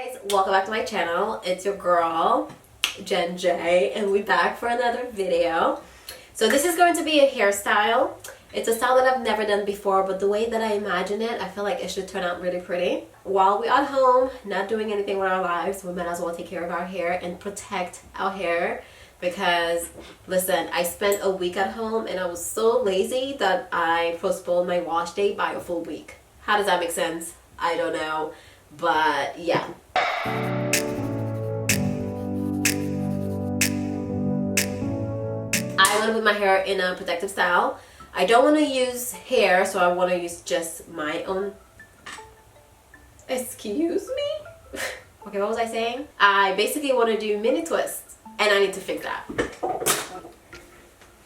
Guys, welcome back to my channel. It's your girl Jen J, and we're back for another video. So this is going to be a hairstyle. It's a style that I've never done before, but the way that I imagine it, I feel like it should turn out really pretty. While we're at home not doing anything with our lives, we might as well take care of our hair and protect our hair. Because listen, I spent a week at home and I was so lazy that I postponed my wash day by a full week. How does that make sense? I don't know, but yeah. I want to put my hair in a protective style. I don't want to use hair, so I want to use just my own. Excuse me? Okay, what was I saying? I basically want to do mini twists, and I need to fix that.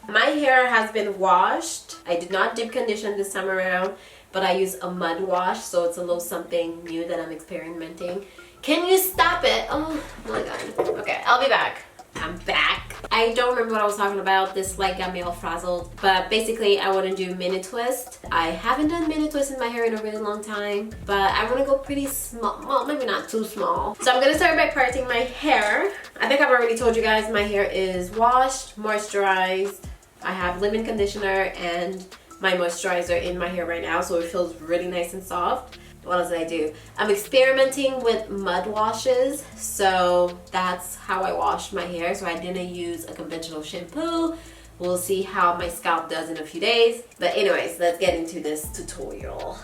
My hair has been washed. I did not deep condition this time around, but I use a mud wash, so it's a little something new that I'm experimenting. Can you stop it? Oh my god. Okay, I'll be back. I'm back. I don't remember what I was talking about. This light got me all frazzled. But basically, I want to do mini twist. I haven't done mini twist in my hair in a really long time, but I want to go pretty small. Well, maybe not too small. So I'm going to start by parting my hair. I think I've already told you guys my hair is washed, moisturized. I have leave-in conditioner and my moisturizer in my hair right now, so it feels really nice and soft. What else did I do? I'm experimenting with mud washes, so that's how I wash my hair. So I didn't use a conventional shampoo. We'll see how my scalp does in a few days. But anyways, let's get into this tutorial.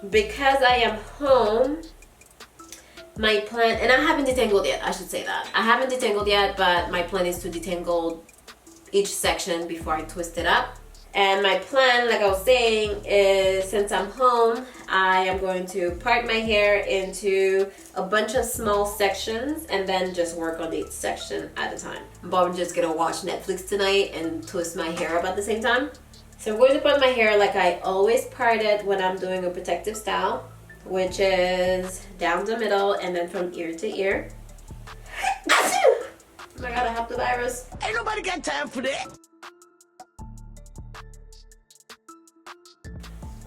Because I am home, my plan, and I haven't detangled yet, I should say that. I haven't detangled yet, but my plan is to detangle each section before I twist it up. And my plan, like I was saying, is since I'm home, I am going to part my hair into a bunch of small sections and then just work on each section at a time. But I'm just gonna watch Netflix tonight and twist my hair up at the same time. So I'm going to part my hair like I always part it when I'm doing a protective style, which is down the middle and then from ear to ear. Oh my god, I have the virus. Ain't nobody got time for that.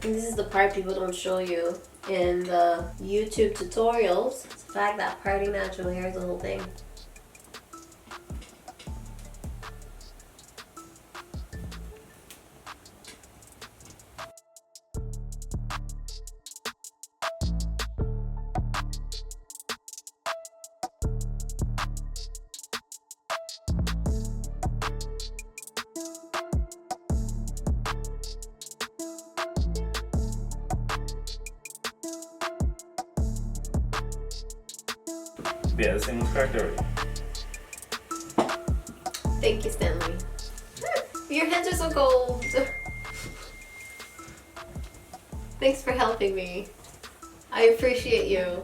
And this is the part people don't show you in the YouTube tutorials. It's the fact that parting natural hair is the whole thing. Yeah, this thing was cracked already. Thank you, Stanley. Your hands are so cold. Thanks for helping me. I appreciate you.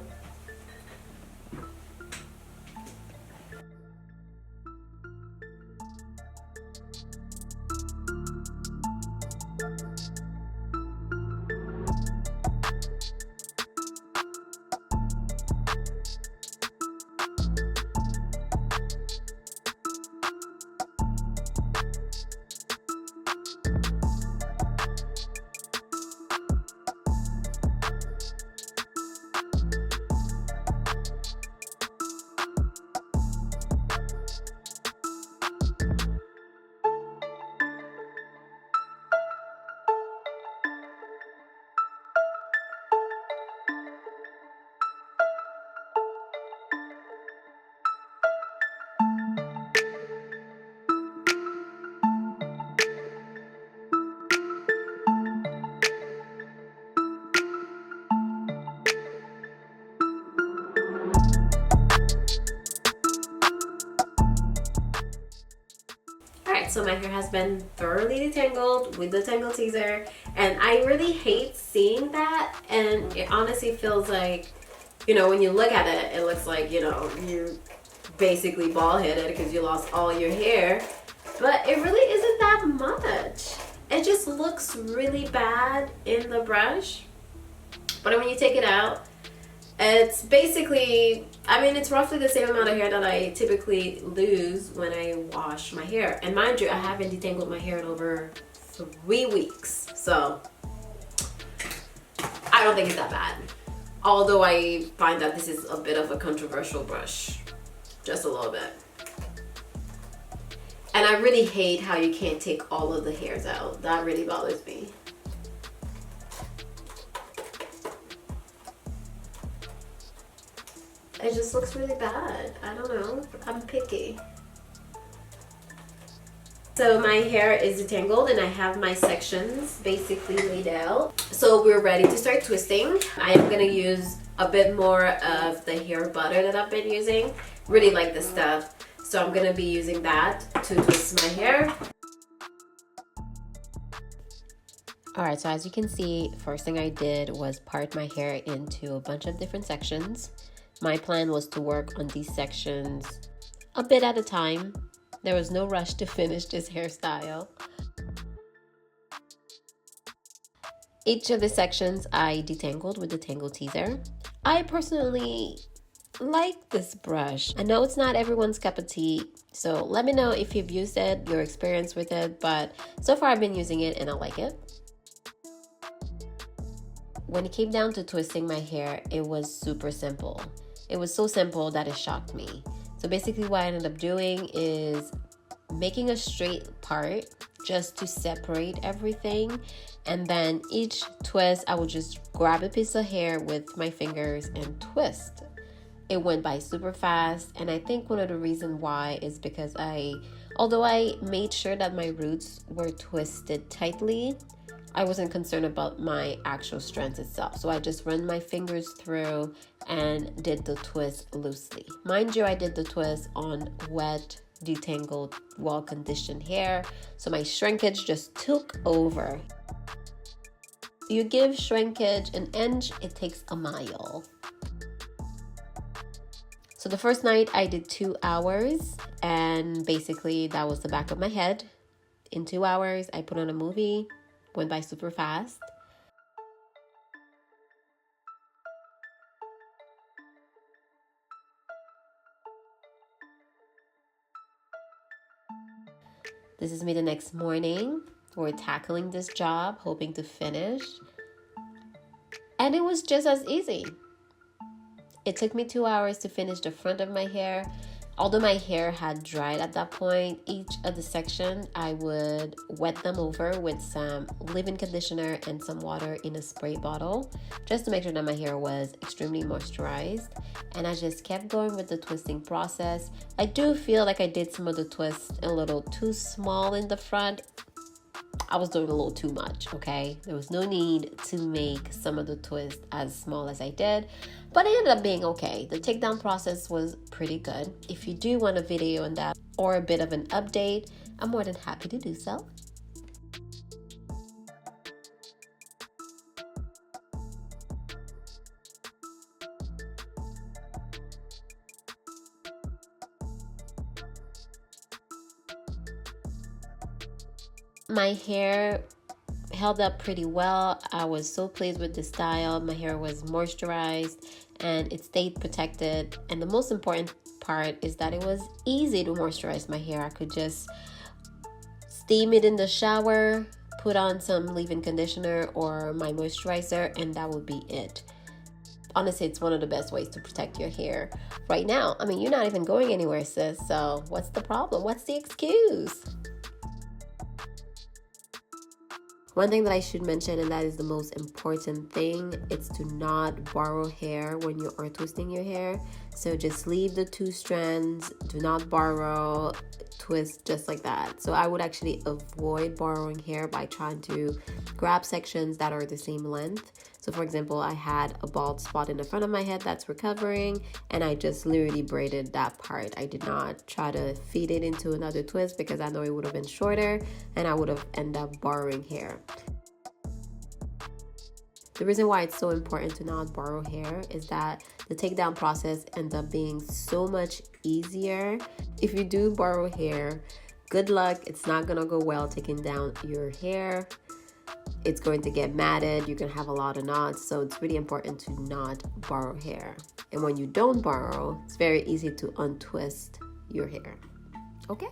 So my hair has been thoroughly detangled with the Tangle Teaser, and I really hate seeing that. And it honestly feels like, you know, when you look at it, it looks like, you know, you're basically bald-headed because you lost all your hair, but it really isn't that much. It just looks really bad in the brush, but when you take it out, it's basically, I mean, it's roughly the same amount of hair that I typically lose when I wash my hair. And mind you, I haven't detangled my hair in over 3 weeks. So I don't think it's that bad. Although I find that this is a bit of a controversial brush, just a little bit. And I really hate how you can't take all of the hairs out. That really bothers me. It just looks really bad. I don't know. I'm picky. So my hair is detangled and I have my sections basically laid out. So we're ready to start twisting. I am gonna use a bit more of the hair butter that I've been using. Really like this stuff. So I'm gonna be using that to twist my hair. Alright, so as you can see, first thing I did was part my hair into a bunch of different sections. My plan was to work on these sections a bit at a time. There was no rush to finish this hairstyle. Each of the sections I detangled with the Tangle Teaser. I personally like this brush. I know it's not everyone's cup of tea, so let me know if you've used it, your experience with it, but so far I've been using it and I like it. When it came down to twisting my hair, it was super simple. It was so simple that it shocked me. So basically what I ended up doing is making a straight part just to separate everything. And then each twist, I would just grab a piece of hair with my fingers and twist. It went by super fast. And I think one of the reasons why is because although I made sure that my roots were twisted tightly, I wasn't concerned about my actual strands itself. So I just run my fingers through and did the twist loosely. Mind you, I did the twist on wet, detangled, well-conditioned hair. So my shrinkage just took over. You give shrinkage an inch, it takes a mile. So the first night I did 2 hours and basically that was the back of my head. In 2 hours, I put on a movie. Went by super fast. This is me the next morning. We're tackling this job, hoping to finish. And it was just as easy. It took me 2 hours to finish the front of my hair. Although my hair had dried at that point, each of the section I would wet them over with some leave-in conditioner and some water in a spray bottle just to make sure that my hair was extremely moisturized. And I just kept going with the twisting process. I do feel like I did some of the twists a little too small in the front. I was doing a little too much, okay? There was no need to make some of the twists as small as I did, but it ended up being okay. The takedown process was pretty good. If you do want a video on that or a bit of an update, I'm more than happy to do so. My hair held up pretty well. I was so pleased with the style. My hair was moisturized and it stayed protected. And the most important part is that it was easy to moisturize my hair. I could just steam it in the shower, put on some leave-in conditioner or my moisturizer, and that would be it. Honestly, it's one of the best ways to protect your hair right now. I mean, you're not even going anywhere, sis. So what's the problem? What's the excuse? One thing that I should mention, and that is the most important thing, it's to not borrow hair when you are twisting your hair. So just leave the 2 strands, do not borrow, twist just like that. So I would actually avoid borrowing hair by trying to grab sections that are the same length. So for example, I had a bald spot in the front of my head that's recovering, and I just literally braided that part. I did not try to feed it into another twist because I know it would have been shorter and I would have ended up borrowing hair. The reason why it's so important to not borrow hair is that the takedown process ends up being so much easier. If you do borrow hair, good luck. It's not gonna go well taking down your hair. It's going to get matted. You can have a lot of knots. So it's really important to not borrow hair. And when you don't borrow, it's very easy to untwist your hair. Okay?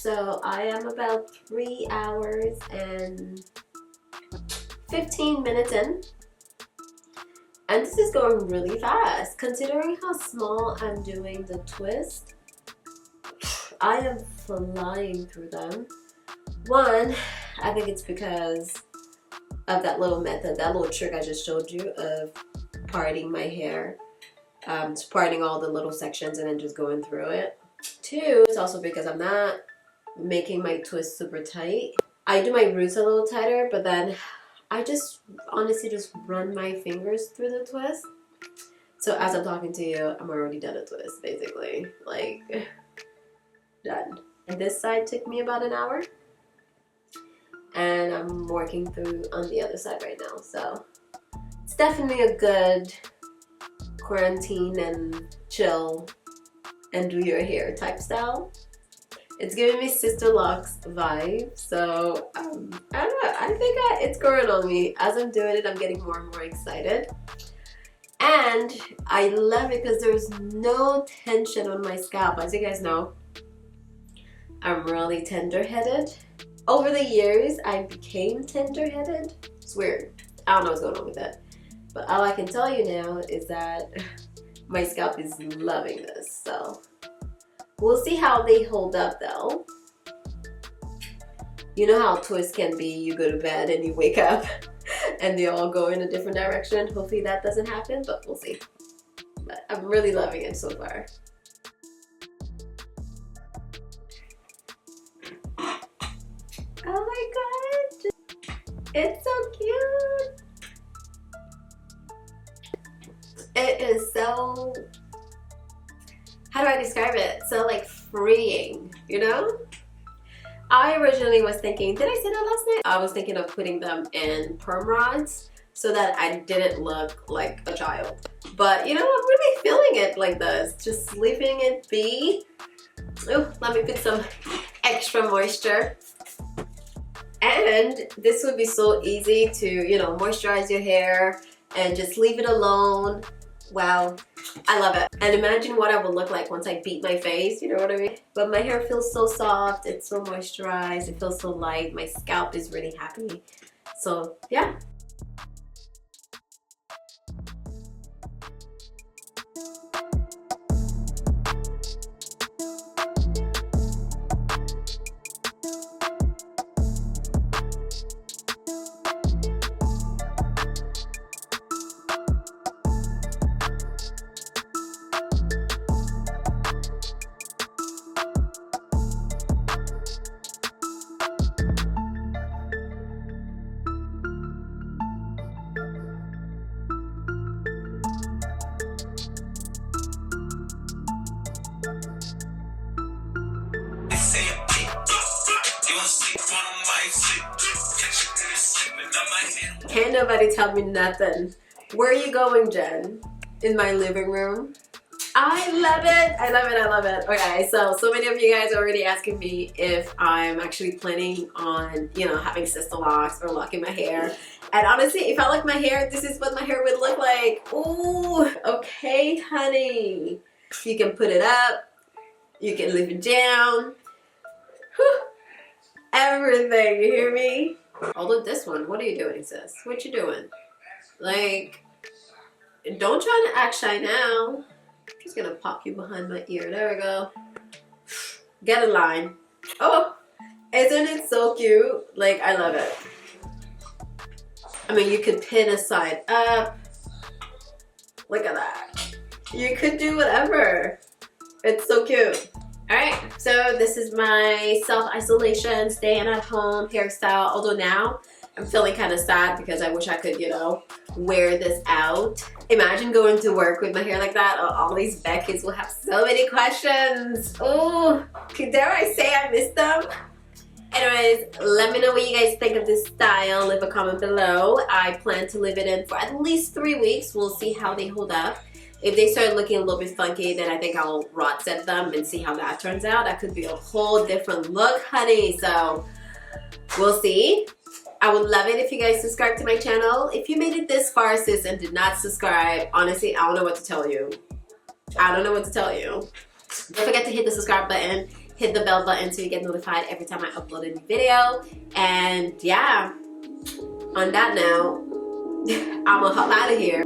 So I am about 3 hours and 15 minutes in. And this is going really fast. Considering how small I'm doing the twist, I am flying through them. One, I think it's because of that little method, that little trick I just showed you of parting my hair. Just parting all the little sections and then just going through it. Two, it's also because I'm not making my twist super tight. I do my roots a little tighter, but then I just honestly just run my fingers through the twist. So as I'm talking to you, I'm already done a twist, basically. Like, done. And this side took me about an hour. And I'm working through on the other side right now. So it's definitely a good quarantine and chill and do your hair type style. It's giving me Sister Locks vibe, so I don't know, I think it's growing on me. As I'm doing it, I'm getting more and more excited. And I love it because there's no tension on my scalp. As you guys know, I'm really tender-headed. Over the years, I became tender-headed. It's weird. I don't know what's going on with that. But all I can tell you now is that my scalp is loving this, so we'll see how they hold up though. You know how twists can be, you go to bed and you wake up and they all go in a different direction. Hopefully that doesn't happen, but we'll see. But I'm really loving it so far. Oh my god, it's so cute. It is so, how do I describe it? So like freeing, you know? I originally was thinking, did I say that last night? I was thinking of putting them in perm rods so that I didn't look like a child. But you know, I'm really feeling it like this. Just leaving it be. Oh, let me put some extra moisture. And this would be so easy to, you know, moisturize your hair and just leave it alone. Wow, I love it. And imagine what I would look like once I beat my face, you know what I mean? But my hair feels so soft, it's so moisturized, it feels so light, my scalp is really happy. So yeah. Can't nobody tell me nothing. Where are you going, Jen? In my living room? I love it. I love it. I love it. Okay, so many of you guys are already asking me if I'm actually planning on, you know, having sister locks or locking my hair. And honestly, if I like my hair, this is what my hair would look like. Ooh, okay, honey. You can put it up. You can leave it down. Whew. Everything, you hear me? Although this one, what are you doing, sis? What you doing? Like, don't try to act shy now. I'm just gonna pop you behind my ear. There we go. Get in line. Oh, isn't it so cute? Like, I love it. I mean, you could pin a side up. Look at that. You could do whatever. It's so cute. Alright, so this is my self-isolation, staying at home hairstyle. Although now I'm feeling kind of sad because I wish I could, you know, wear this out. Imagine going to work with my hair like that. Oh, all these Beckys will have so many questions. Oh, dare I say I missed them? Anyways, let me know what you guys think of this style. Leave a comment below. I plan to leave it in for at least 3 weeks. We'll see how they hold up. If they start looking a little bit funky, then I think I'll rod set them and see how that turns out. That could be a whole different look, honey. So we'll see. I would love it if you guys subscribe to my channel. If you made it this far, sis, and did not subscribe, honestly, I don't know what to tell you. I don't know what to tell you. Don't forget to hit the subscribe button hit the bell button so you get notified every time I upload a new video. And yeah, on that note, I'm gonna hop out of here.